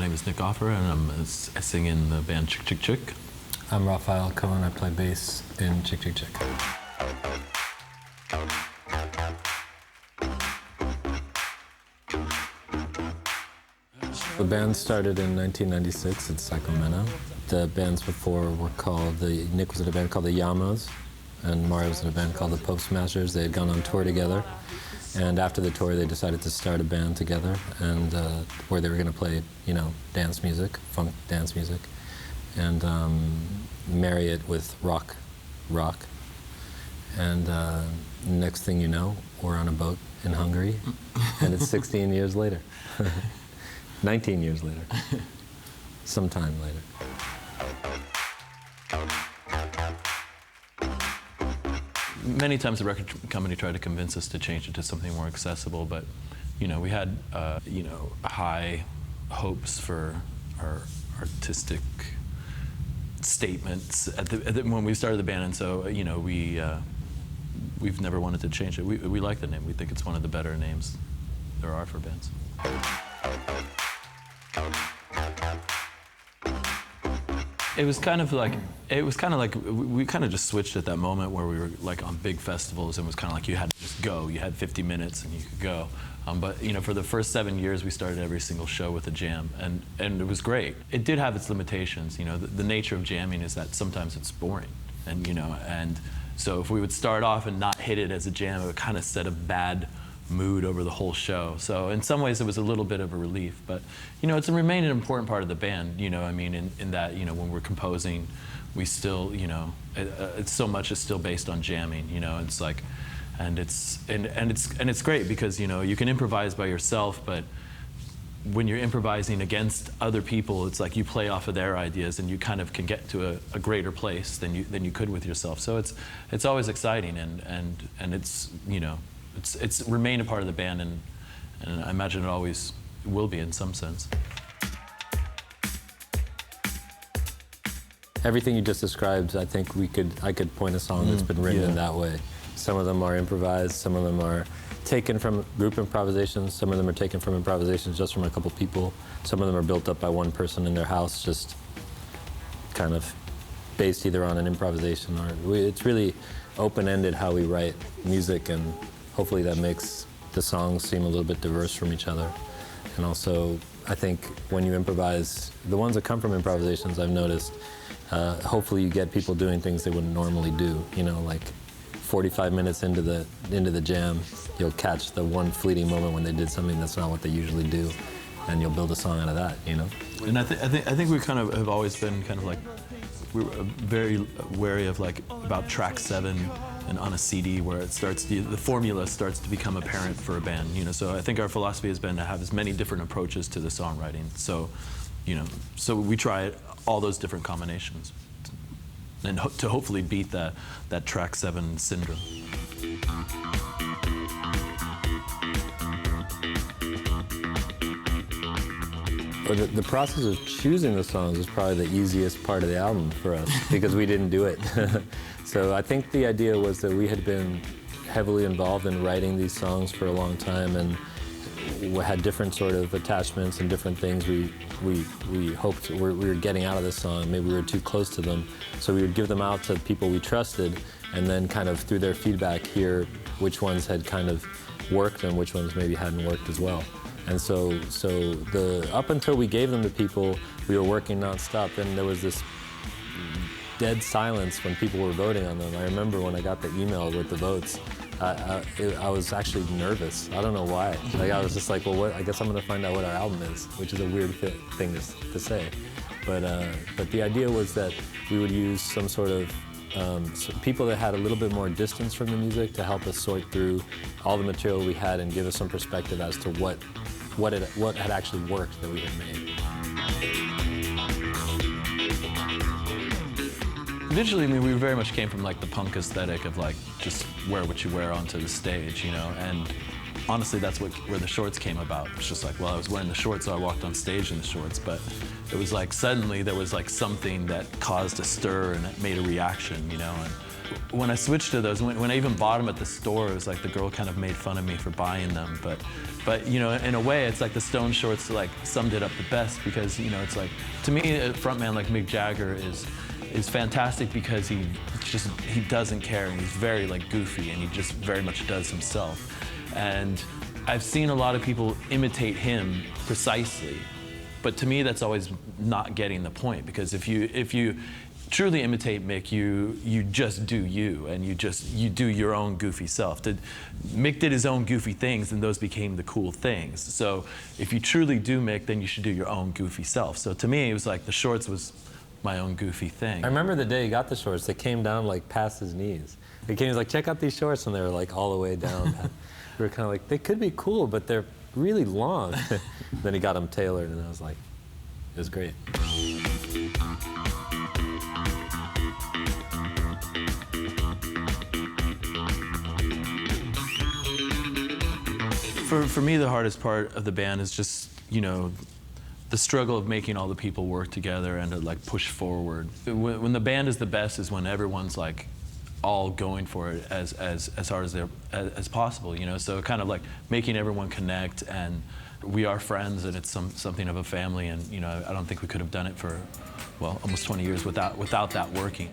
My name is Nick Offer, and I sing in the band Chk Chk Chk. I'm Raphael Cohen. I play bass in Chk Chk Chk. The band started in 1996 in Sacramento. The bands before were called, Nick was in a band called the Yamos, and Mario was in a band called the Postmasters. They had gone on tour together, and after the tour they decided to start a band together, and where they were going to play, dance music, funk dance music, and marry it with rock. And next thing you know, we're on a boat in Hungary, and it's 16 years later. 19 years later. Sometime later. Many times the record company tried to convince us to change it to something more accessible, but we had high hopes for our artistic statements when we started the band, and so we've never wanted to change it. We like the name. We think it's one of the better names there are for bands. It was kind of like we kind of just switched at that moment where we were like on big festivals, and it was kind of like you had to just go. You had 50 minutes and you could go. But for the first 7 years, we started every single show with a jam, and it was great. It did have its limitations. The nature of jamming is that sometimes it's boring, and so if we would start off and not hit it as a jam, it would kind of set a bad mood over the whole show. So in some ways it was a little bit of a relief, but it's remained an important part of the band, in that when we're composing, we still it's so much is still based on jamming, it's like, and it's great because you can improvise by yourself, but when you're improvising against other people, it's like you play off of their ideas and you kind of can get to a greater place than you could with yourself. So it's always exciting, and it's remained a part of the band, and I imagine it always will be in some sense. Everything you just described, I think I could point a song that's been written in that way. Some of them are improvised, some of them are taken from group improvisations, some of them are taken from improvisations just from a couple people, some of them are built up by one person in their house, just kind of based either on an improvisation or it's really open-ended how we write music, and hopefully that makes the songs seem a little bit diverse from each other. And also, I think when you improvise, the ones that come from improvisations, I've noticed, hopefully you get people doing things they wouldn't normally do. Like 45 minutes into the jam, you'll catch the one fleeting moment when they did something that's not what they usually do, and you'll build a song out of that. And I think we kind of have always been kind of like, we were very wary of about track 7 and on a CD where it starts, the formula starts to become apparent for a band. So I think our philosophy has been to have as many different approaches to the songwriting. So, so we try all those different combinations, and to hopefully beat that track 7 syndrome. But the process of choosing the songs is probably the easiest part of the album for us because we didn't do it. So I think the idea was that we had been heavily involved in writing these songs for a long time, and we had different sort of attachments and different things we hoped we were getting out of the song. Maybe we were too close to them. So we would give them out to people we trusted, and then kind of through their feedback hear which ones had kind of worked and which ones maybe hadn't worked as well. And so up until we gave them to people, we were working nonstop, and there was this dead silence when people were voting on them. I remember when I got the email with the votes, I was actually nervous. I don't know why. I was just like, well, I guess I'm going to find out what our album is, which is a weird thing to say. But the idea was that we would use some sort of people that had a little bit more distance from the music to help us sort through all the material we had and give us some perspective as to what had actually worked that we had made. Visually, we very much came from the punk aesthetic of just wear what you wear onto the stage, and honestly that's where the shorts came about. It's just I was wearing the shorts, so I walked on stage in the shorts, but it was suddenly there was something that caused a stir and it made a reaction, when I switched to those, when I even bought them at the store, it was like the girl kind of made fun of me for buying them. But you know, in a way, it's like the Stone shorts like summed it up the best, because you know, it's like, to me, a frontman like Mick Jagger is fantastic because he doesn't care, and he's very like goofy, and he just very much does himself. And I've seen a lot of people imitate him precisely, but to me that's always not getting the point, because if you truly imitate Mick, you just do you, and you do your own goofy self. Mick did his own goofy things, and those became the cool things. So if you truly do Mick, then you should do your own goofy self. So to me, it was like the shorts was my own goofy thing. I remember the day he got the shorts, they came down like past his knees. He came, he was like, check out these shorts, and they were like all the way down. We were kind of like, they could be cool, but they're really long. Then he got them tailored, and I was like, it was great. For me, the hardest part of the band is just, you know, the struggle of making all the people work together and to like push forward. When the band is the best is when everyone's like all going for it as hard as possible, you know. So kind of like making everyone connect, and we are friends, and it's something of a family, and you know, I don't think we could have done it for, well, almost 20 years without that working.